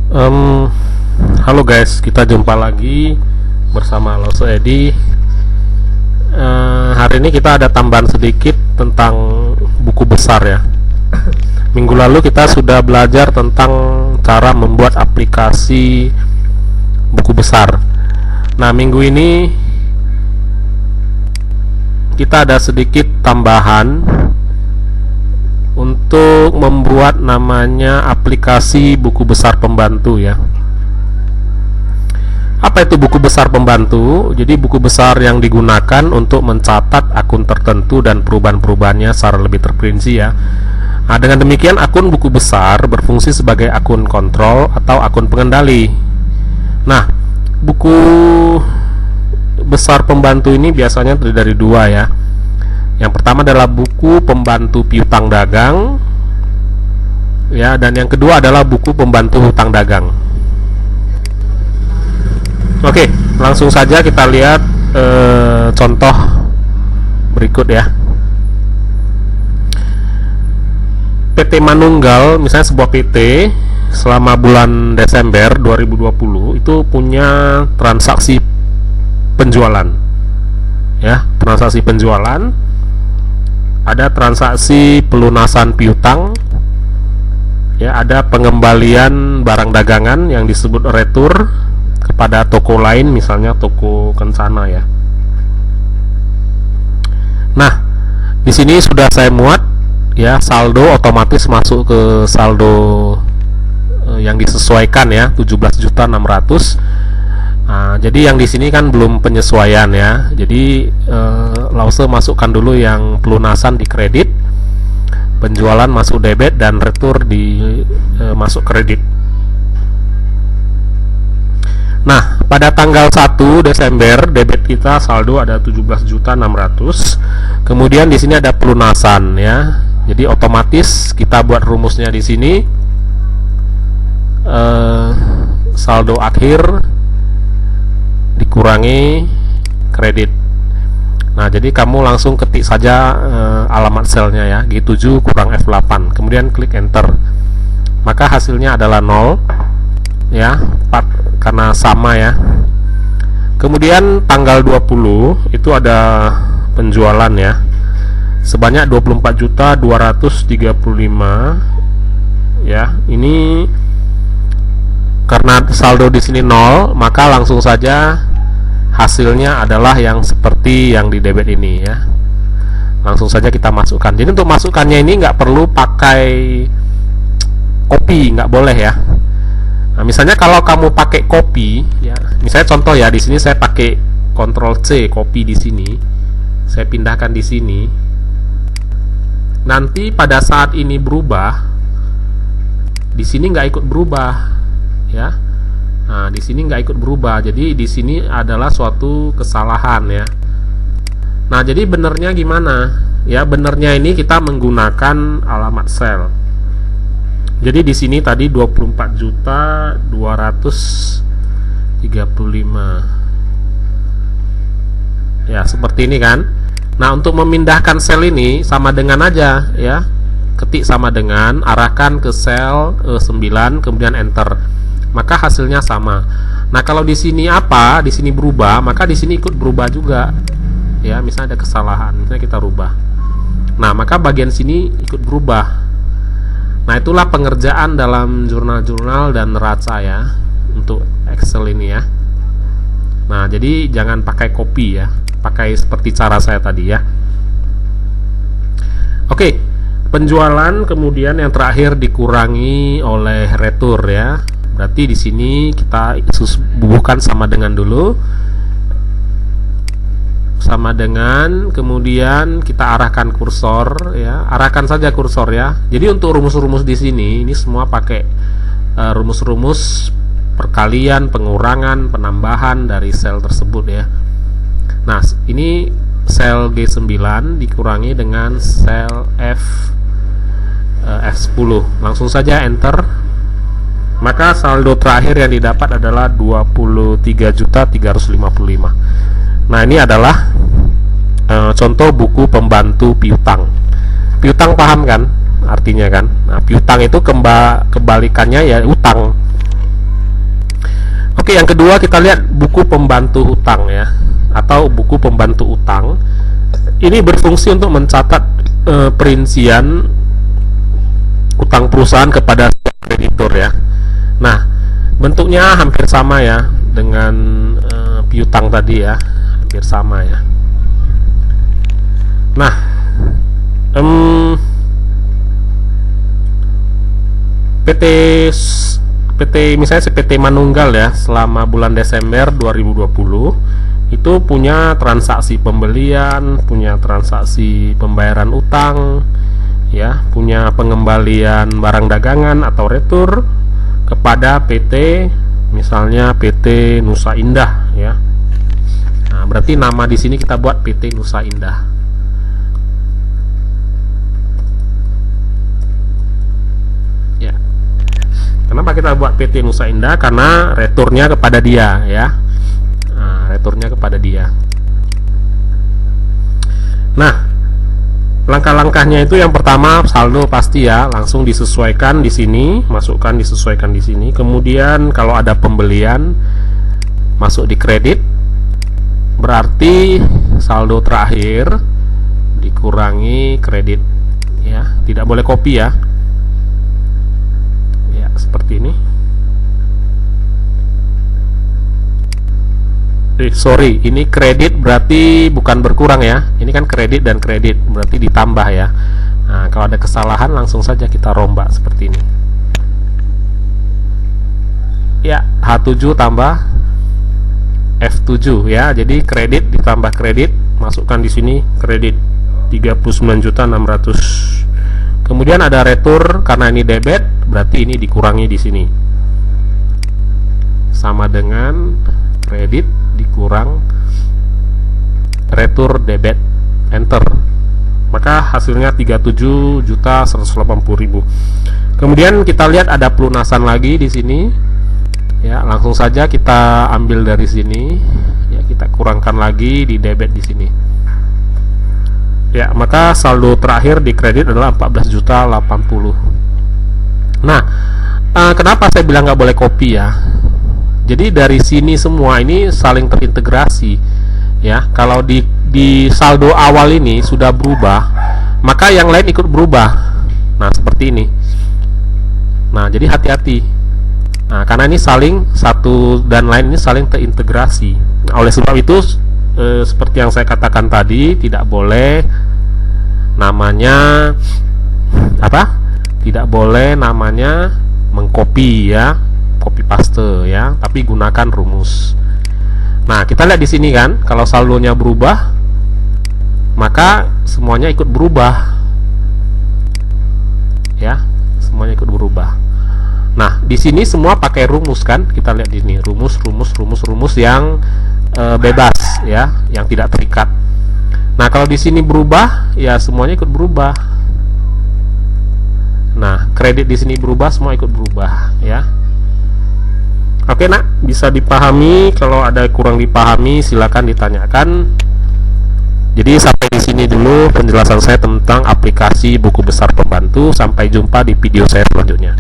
Em, Halo guys, kita jumpa lagi bersama Lause Edi. Hari ini kita ada tambahan sedikit tentang buku besar ya. Minggu lalu kita sudah belajar tentang cara membuat aplikasi buku besar. Nah, minggu ini kita ada sedikit tambahan untuk membuat namanya aplikasi buku besar pembantu ya. Apa itu buku besar pembantu? Jadi buku besar yang digunakan untuk mencatat akun tertentu dan perubahan-perubahannya secara lebih terperinci ya. Nah, dengan demikian akun buku besar berfungsi sebagai akun kontrol atau akun pengendali. Nah, buku besar pembantu ini biasanya terdiri dari dua ya. Yang pertama adalah buku pembantu piutang dagang ya, dan yang kedua adalah buku pembantu hutang dagang. Oke, langsung saja kita lihat contoh berikut ya. PT Manunggal, misalnya sebuah PT selama bulan Desember 2020 itu punya transaksi penjualan ya, transaksi penjualan, ada transaksi pelunasan piutang ya, ada pengembalian barang dagangan yang disebut retur kepada toko lain, misalnya toko Kencana ya. Nah, di sini sudah saya muat ya, saldo otomatis masuk ke saldo yang disesuaikan ya, 17.600.000. Nah, jadi yang di sini kan belum penyesuaian ya. Jadi Lause masukkan dulu yang pelunasan di kredit, penjualan masuk debit, dan retur di masuk kredit. Nah, pada tanggal 1 Desember debit kita saldo ada 17.600.000. Kemudian di sini ada pelunasan ya. Jadi otomatis kita buat rumusnya di sini, saldo akhir dikurangi kredit. Nah, jadi kamu langsung ketik saja alamat selnya ya, G7 kurang F8, kemudian klik enter, maka hasilnya adalah 0 ya, 4 karena sama ya. Kemudian tanggal 20 itu ada penjualan ya, sebanyak 24.235.000 ya. Ini karena saldo di sini 0, maka langsung saja hasilnya adalah yang seperti yang di debit ini ya. Langsung saja kita masukkan. Jadi untuk masukkannya ini nggak perlu pakai copy, nggak boleh ya. Nah, misalnya kalau kamu pakai copy ya, misalnya contoh ya, di sini saya pakai Ctrl C, copy di sini, saya pindahkan di sini. Nanti pada saat ini berubah, di sini nggak ikut berubah ya. Nah, di sini nggak ikut berubah, jadi di sini adalah suatu kesalahan ya. Nah, jadi benernya gimana? Ya, benernya ini kita menggunakan alamat sel. Jadi di sini tadi 24.235.000 ya, seperti ini kan. Nah, untuk memindahkan sel ini sama dengan aja ya, ketik sama dengan, arahkan ke sel 9, kemudian enter, maka hasilnya sama. Nah, kalau di sini apa? Di sini berubah, maka di sini ikut berubah juga. Ya, misalnya ada kesalahan, misalnya kita rubah. Nah, maka bagian sini ikut berubah. Nah, itulah pengerjaan dalam jurnal-jurnal dan neraca ya, untuk Excel ini ya. Nah, jadi jangan pakai copy ya, pakai seperti cara saya tadi ya. Oke, penjualan kemudian yang terakhir dikurangi oleh retur ya. Berarti di sini kita bubuhkan sama dengan dulu, sama dengan, kemudian kita arahkan kursor ya, arahkan saja kursor ya. Jadi untuk rumus-rumus di sini ini semua pakai rumus-rumus perkalian, pengurangan, penambahan dari sel tersebut ya. Nah, ini sel G9 dikurangi dengan sel F10. Langsung saja enter. Maka saldo terakhir yang didapat adalah 23.355.000. Nah, ini adalah contoh buku pembantu piutang. Piutang paham kan artinya kan? Nah, piutang itu kebalikannya ya utang. Oke, yang kedua kita lihat buku pembantu utang ya, atau buku pembantu utang. Ini berfungsi untuk mencatat perincian utang perusahaan kepada kreditur ya. Nah, bentuknya hampir sama ya dengan piutang tadi ya, hampir sama ya. Nah, PT misalnya PT Manunggal ya, selama bulan Desember 2020 itu punya transaksi pembelian, punya transaksi pembayaran utang ya, punya pengembalian barang dagangan atau retur kepada PT, misalnya PT Nusa Indah ya. Nah, berarti nama di sini kita buat PT Nusa Indah. Ya. Kenapa kita buat PT Nusa Indah? Karena returnya kepada dia ya. Nah, returnya kepada dia. Nah, langkah-langkahnya itu yang pertama saldo pasti ya, langsung disesuaikan di sini, masukkan disesuaikan di sini. Kemudian kalau ada pembelian masuk di kredit, berarti saldo terakhir dikurangi kredit ya, tidak boleh copy ya. Ya, seperti ini. Sorry, ini kredit berarti bukan berkurang ya. Ini kan kredit dan kredit, berarti ditambah ya. Nah, kalau ada kesalahan langsung saja kita rombak seperti ini. Ya, H7 tambah F7 ya. Jadi kredit ditambah kredit, masukkan di sini kredit 39.600. Kemudian ada retur, karena ini debit, berarti ini dikurangi di sini. Sama dengan kredit dikurang retur debit, enter, maka hasilnya 37.180.000. Kemudian kita lihat ada pelunasan lagi di sini ya, langsung saja kita ambil dari sini ya, kita kurangkan lagi di debit di sini ya, maka saldo terakhir di kredit adalah 14.080. Nah, kenapa saya bilang nggak boleh copy ya? Jadi dari sini semua ini saling terintegrasi ya. Kalau di saldo awal ini sudah berubah, maka yang lain ikut berubah. Nah, seperti ini. Nah, jadi hati-hati. Nah, karena ini saling, satu dan lain ini saling terintegrasi. Nah, oleh sebab itu seperti yang saya katakan tadi, tidak boleh namanya apa? Tidak boleh namanya mengcopy ya, copy paste ya, tapi gunakan rumus. Nah, kita lihat di sini kan, kalau saldonya berubah, maka semuanya ikut berubah. Ya, semuanya ikut berubah. Nah, di sini semua pakai rumus kan? Kita lihat di sini, rumus yang bebas ya, yang tidak terikat. Nah, kalau di sini berubah, ya semuanya ikut berubah. Nah, kredit di sini berubah, semua ikut berubah ya. Oke nak, bisa dipahami. Kalau ada kurang dipahami silakan ditanyakan. Jadi sampai di sini dulu penjelasan saya tentang aplikasi buku besar pembantu. Sampai jumpa di video saya selanjutnya.